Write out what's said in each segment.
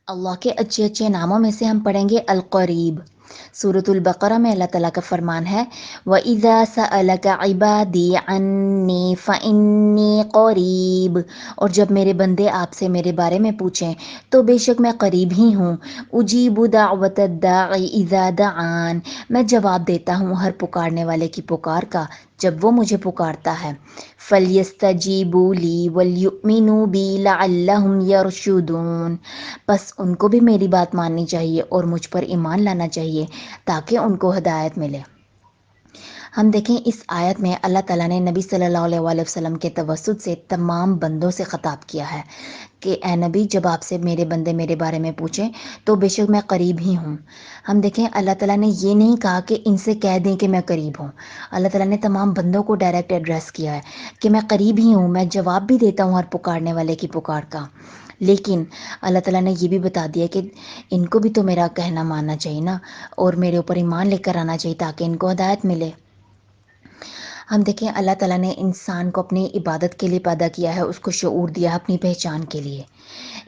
अल्लाह के अच्छे अच्छे नामों में से हम पढ़ेंगे अल-क़रीब। सूरतुल बक़रा में अल्लाह ताला का फरमान है, व इज़ा सअलका इबादी अन्नी फ़इन्नी क़रीब। और जब मेरे बंदे आपसे मेरे बारे में पूछें तो बेशक मैं करीब ही हूँ। उजीबु दाअवतद दाई इज़ा दआन। मैं जवाब देता हूँ हर पुकारने वाले की पुकार का जब वो मुझे पुकारता है। फल्यस्तजीबू ली वलयुमिनु बी लअल्लहुम यरशुदून। बस उनको भी मेरी बात माननी चाहिए और मुझ पर ईमान लाना चाहिए ताकि उनको हिदायत मिले। हम देखें इस आयत में अल्लाह ताला ने नबी सल्लल्लाहु अलैहि वसल्लम के तवस्सुत से तमाम बंदों से ख़िताब किया है कि ए नबी, जब आपसे मेरे बंदे मेरे बारे में पूछें तो बेशक मैं करीब ही हूँ। हम देखें अल्लाह ताला ने ये नहीं कहा कि इनसे कह दें कि मैं करीब हूँ। अल्लाह ताला ने तमाम बंदों को डायरेक्ट एड्रेस किया है कि मैं करीब ही हूँ, मैं जवाब भी देता हूँ हर पुकारने वाले की पुकार का। लेकिन अल्लाह ताला ने ये भी बता दिया कि इनको भी तो मेरा कहना मानना चाहिए ना, और मेरे ऊपर ईमान लेकर आना चाहिए ताकि इनको हिदायत मिले। हम देखें अल्लाह ताला ने इंसान को अपनी इबादत के लिए पैदा किया है, उसको शऊर दिया है अपनी पहचान के लिए।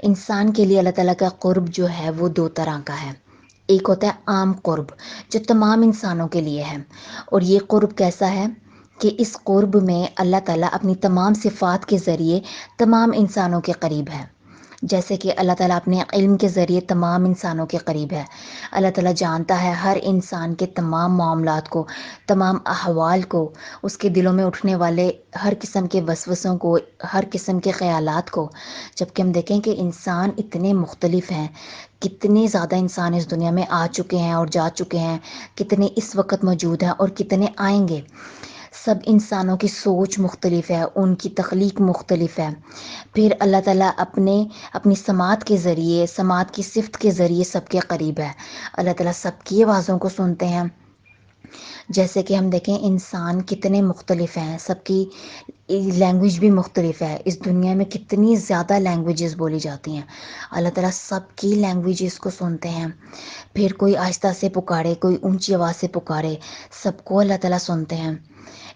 इंसान के लिए अल्लाह ताला का कुर्ब जो है वो दो तरह का है। एक होता है आम कुर्ब जो तमाम इंसानों के लिए है, और ये कुर्ब कैसा है कि इस कुर्ब में अल्लाह ताला अपनी तमाम सिफ़ात के ज़रिए तमाम इंसानों के करीब है। जैसे कि अल्लाह ताला अपने इल्म के ज़रिए तमाम इंसानों के करीब है। अल्लाह ताला जानता है हर इंसान के तमाम मामलात को, तमाम अहवाल को, उसके दिलों में उठने वाले हर किस्म के वसवसों को, हर किस्म के ख़यालात को। जबकि हम देखें कि इंसान इतने मुख्तलिफ़ हैं, कितने ज़्यादा इंसान इस दुनिया में आ चुके हैं और जा चुके हैं, कितने इस वक्त मौजूद हैं और कितने आएंगे। सब इंसानों की सोच मुख्तलिफ़ है, उनकी तख्लीक मुख्तलिफ़ है। फिर अल्लाह ताला अपनी समात के ज़रिए, समात की सिफ़त के ज़रिए सबके करीब है। अल्लाह ताला सबकी आवाज़ों को सुनते हैं। जैसे कि हम देखें इंसान कितने मुख्तलिफ़ हैं, सबकी लैंग्वेज भी मुख्तलिफ़ है। इस दुनिया में कितनी ज़्यादा लैंग्वेजेस बोली जाती हैं, अल्लाह ताला सबकी लैंग्वेजेस को सुनते हैं। फिर कोई आहिस्ता से पुकारे, कोई ऊंची आवाज़ से पुकारे, सबको अल्लाह ताला सुनते हैं।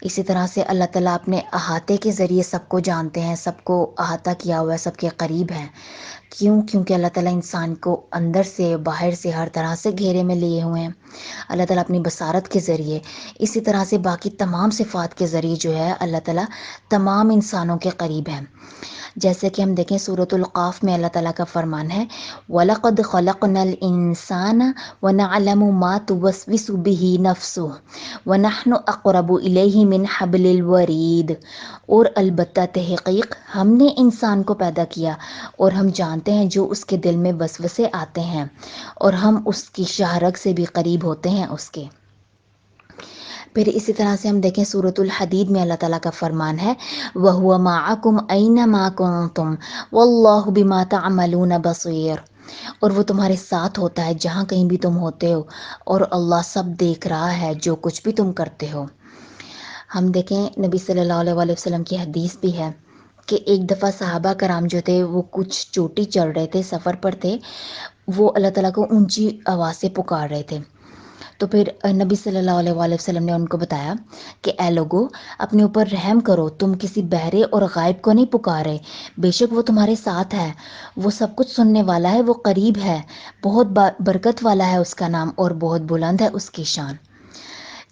इसी तरह से अल्लाह ताला अपने अहाते के ज़रिए सबको जानते हैं, सबको अहाता किया हुआ है, सबके करीब हैं। क्योंकि अल्लाह ताला इंसान को अंदर से बाहर से हर तरह से घेरे में लिए हुए हैं। अल्लाह ताला अपनी बसारत के ज़रिए, इसी तरह से बाकी तमाम सिफ़ात के ज़रिए जो है अल्लाह ताला तमाम इंसानों के करीब हैं। जैसे कि हम देखें सूरतुल क़ाफ़ में अल्लाह ताला का फरमान है, वलक़द ख़लक़नल इंसाना व नअलमु मा तुवस्विसु बिही नफ्सुहु व नहनु अक़रबु इलैहि मिन हब्लिल वरीद। और अलबत्ता तहक़ीक़ हमने इंसान को पैदा किया और हम जानते हैं जो उसके दिल में वसवसे आते हैं, और हम उसकी शाहरग से भी करीब होते हैं उसके। फिर इसी तरह से हम देखें सूरतुल हदीद में अल्लाह ताला का फरमान है, वहुवा माअकुम ऐनमा कुंतुम वल्लाहु बिमा तअमलून बसीर। और वो तुम्हारे साथ होता है जहाँ कहीं भी तुम होते हो, और अल्लाह सब देख रहा है जो कुछ भी तुम करते हो। हम देखें नबी सल्लल्लाहु अलैहि वसल्लम की हदीस भी है कि एक दफ़ा सहाबा कराम जो थे वो कुछ चोटी चढ़ रहे थे, सफ़र पर थे, वो अल्लाह ताला को ऊंची आवाज़ से पुकार रहे थे। तो फिर नबी सल्लल्लाहु अलैहि वसल्लम ने उनको बताया कि ए लोगो, अपने ऊपर रहम करो, तुम किसी बहरे और गायब को नहीं पुकारे, बेशक वो तुम्हारे साथ है, वो सब कुछ सुनने वाला है, वो करीब है, बहुत बरकत वाला है उसका नाम और बहुत बुलंद है उसकी शान।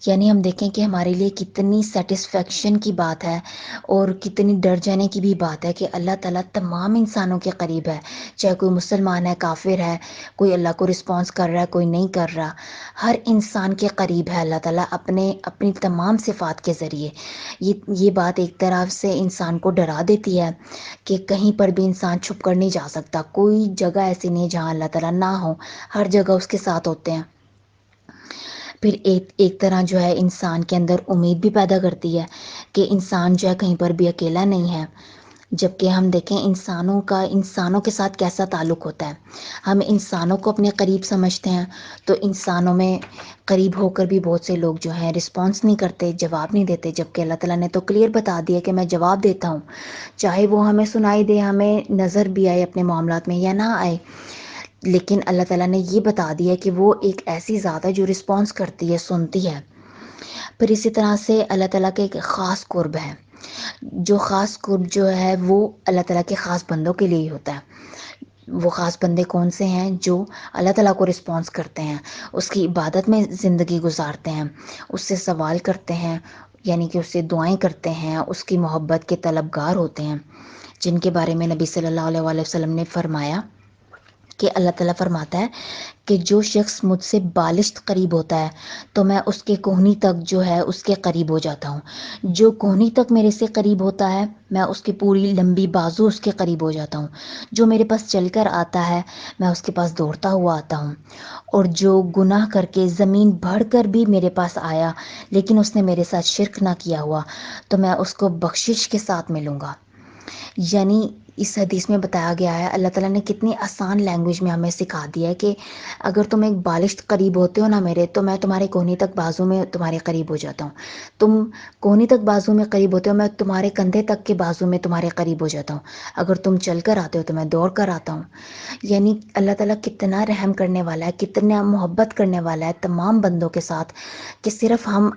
यानी हम देखें कि हमारे लिए कितनी सेटिस्फेक्शन की बात है और कितनी डर जाने की भी बात है कि अल्लाह ताला तमाम इंसानों के करीब है। चाहे कोई मुसलमान है, काफिर है, कोई अल्लाह को रिस्पॉन्स कर रहा है, कोई नहीं कर रहा, हर इंसान के करीब है अल्लाह ताला अपनी तमाम सिफ़ात के ज़रिए। ये बात एक तरफ से इंसान को डरा देती है कि कहीं पर भी इंसान छुप कर नहीं जा सकता, कोई जगह ऐसी नहीं जहाँ अल्लाह ताला ना हो, हर जगह उसके साथ होते हैं। फिर एक तरह जो है इंसान के अंदर उम्मीद भी पैदा करती है कि इंसान जो है कहीं पर भी अकेला नहीं है। जबकि हम देखें इंसानों के साथ कैसा ताल्लुक़ होता है, हम इंसानों को अपने करीब समझते हैं, तो इंसानों में करीब होकर भी बहुत से लोग जो हैं रिस्पॉन्स नहीं करते, जवाब नहीं देते। जबकि अल्लाह ताला ने तो क्लियर बता दिया कि मैं जवाब देता हूँ, चाहे वो हमें सुनाई दे, हमें नज़र भी आए अपने मामलात में या ना आए। लेकिन अल्लाह ताला ने ये बता दिया कि वो एक ऐसी ज़ात है जो रिस्पॉन्स करती है, सुनती है। फिर इसी तरह से अल्लाह ताला के एक ख़ास कुर्ब है, जो ख़ास कुर्ब जो है वो अल्लाह ताला के ख़ास बंदों के लिए ही होता है। وہ خاص بندے کون سے ہیں؟ جو اللہ تعالیٰ کو رسپانس کرتے ہیں، اس کی عبادت میں زندگی گزارتے ہیں، اس سے سوال کرتے ہیں، یعنی کہ اس سے دعائیں کرتے ہیں، اس کی محبت کے طلبگار ہوتے ہیں، جن کے بارے میں نبی صلی اللہ علیہ وآلہ وسلم نے فرمایا کہ اللہ تعالیٰ فرماتا ہے کہ جو شخص مجھ سے بالشت قریب ہوتا ہے تو میں اس کے کوہنی تک جو ہے اس کے قریب ہو جاتا ہوں، جو کوہنی تک میرے سے قریب ہوتا ہے میں اس کی پوری لمبی بازو اس کے قریب ہو جاتا ہوں، جو میرے پاس چل کر آتا ہے میں اس کے پاس دوڑتا ہوا آتا ہوں، اور جو گناہ کر کے زمین بھر کر بھی میرے پاس آیا لیکن اس نے میرے ساتھ شرک نہ کیا ہوا تو میں اس کو بخشش کے ساتھ ملوں گا۔ یعنی اس حدیث میں بتایا گیا ہے، اللہ تعالیٰ نے کتنی آسان لینگویج میں ہمیں سکھا دیا ہے کہ اگر تم ایک بالشت قریب ہوتے ہو نا میرے، تو میں تمہارے کوہنی تک بازو میں تمہارے قریب ہو جاتا ہوں، تم کوہنی تک بازو میں قریب ہوتے ہو میں تمہارے کندھے تک کے بازو میں تمہارے قریب ہو جاتا ہوں، اگر تم چل کر آتے ہو تو میں دوڑ کر آتا ہوں۔ یعنی اللہ تعالیٰ کتنا رحم کرنے والا ہے، کتنا محبت کرنے والا ہے تمام بندوں کے ساتھ، کہ صرف ہم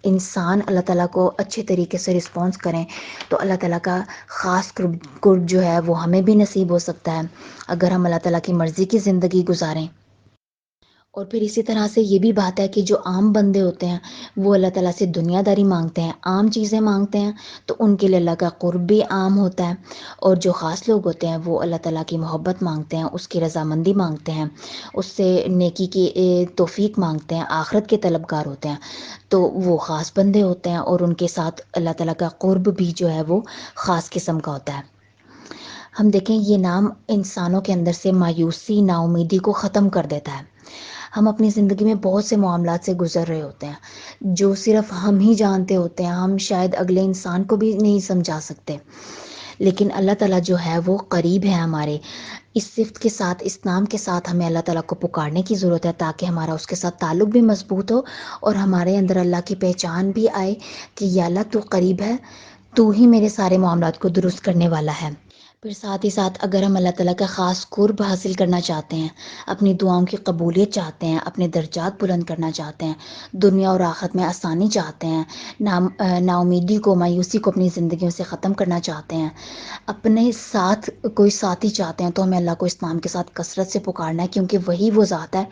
انسان اللہ تعالیٰ کو اچھے طریقے سے رسپانس کریں تو اللہ تعالیٰ کا خاص قرب جو ہے وہ ہمیں بھی نصیب ہو سکتا ہے اگر ہم اللہ تعالیٰ کی مرضی کی زندگی گزاریں۔ اور پھر اسی طرح سے یہ بھی بات ہے کہ جو عام بندے ہوتے ہیں وہ اللہ تعالیٰ سے دنیا داری مانگتے ہیں، عام چیزیں مانگتے ہیں، تو ان کے لیے اللہ کا قرب بھی عام ہوتا ہے، اور جو خاص لوگ ہوتے ہیں وہ اللہ تعالیٰ کی محبت مانگتے ہیں، اس کی رضامندی مانگتے ہیں، اس سے نیکی کی توفیق مانگتے ہیں، آخرت کے طلبگار ہوتے ہیں، تو وہ خاص بندے ہوتے ہیں اور ان کے ساتھ اللہ تعالیٰ کا قرب بھی جو ہے وہ خاص قسم کا ہوتا ہے۔ ہم دیکھیں یہ نام انسانوں کے اندر سے مایوسی، نا امیدی کو ختم کر دیتا ہے۔ ہم اپنی زندگی میں بہت سے معاملات سے گزر رہے ہوتے ہیں جو صرف ہم ہی جانتے ہوتے ہیں، ہم شاید اگلے انسان کو بھی نہیں سمجھا سکتے، لیکن اللہ تعالیٰ جو ہے وہ قریب ہے ہمارے۔ اس صفت کے ساتھ، اس نام کے ساتھ ہمیں اللہ تعالیٰ کو پکارنے کی ضرورت ہے تاکہ ہمارا اس کے ساتھ تعلق بھی مضبوط ہو اور ہمارے اندر اللہ کی پہچان بھی آئے کہ یا اللہ تو قریب ہے، تو ہی میرے سارے معاملات کو درست کرنے والا ہے۔ پھر ساتھ ہی ساتھ اگر ہم اللہ تعالیٰ کا خاص قرب حاصل کرنا چاہتے ہیں، اپنی دعاؤں کی قبولیت چاہتے ہیں، اپنے درجات بلند کرنا چاہتے ہیں، دنیا اور آخرت میں آسانی چاہتے ہیں، نا امیدی کو، مایوسی کو اپنی زندگیوں سے ختم کرنا چاہتے ہیں، اپنے ساتھ کوئی ساتھی چاہتے ہیں، تو ہمیں اللہ کو اس نام کے ساتھ کثرت سے پکارنا ہے، کیونکہ وہی وہ ذات ہے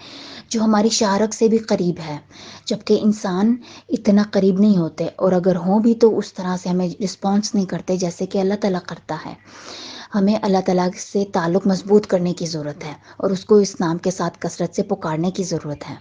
جو ہماری شارک سے بھی قریب ہے، جبکہ انسان اتنا قریب نہیں ہوتے، اور اگر ہوں بھی تو اس طرح سے ہمیں رسپانس نہیں کرتے جیسے کہ اللہ تعالیٰ کرتا ہے۔ ہمیں اللہ تعالیٰ سے تعلق مضبوط کرنے کی ضرورت ہے اور اس کو اس نام کے ساتھ کثرت سے پکارنے کی ضرورت ہے۔